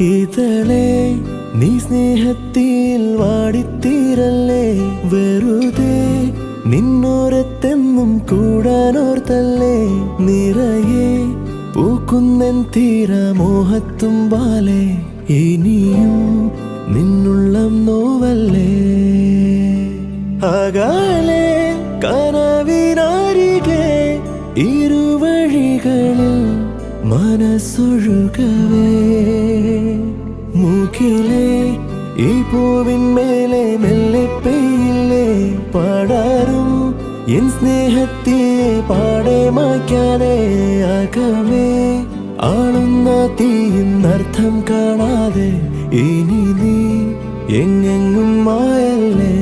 ഇതളെ നീ സ്നേഹത്തിൽ വാടിത്തീരല്ലേ, വെറുതെ നിന്നോരത്തെന്നും കൂടാനോർത്തല്ലേ. നിറയെ പൂക്കുന്നൻ തീരമോഹത്തുമ്പാലെ, ഇനിയും നിന്നുള്ളം നോവല്ലേ. അകലെ കനവിനരികെ ഇരുവഴികളിൽ മനസ്സൊഴുകവേ, മൂക്കിലെ ഈ പൂവിന്മേലെ മെല്ലെ പെയ്യില്ലേ. പടരും എൻ സ്നേഹത്തെ പാടെ മായ്ക്കാതെ, അകമേ ആളുന്ന തീയിന്നർത്ഥം കാണാതെ, ഇനി നീ എങ്ങെങ്ങും മായല്ലേ.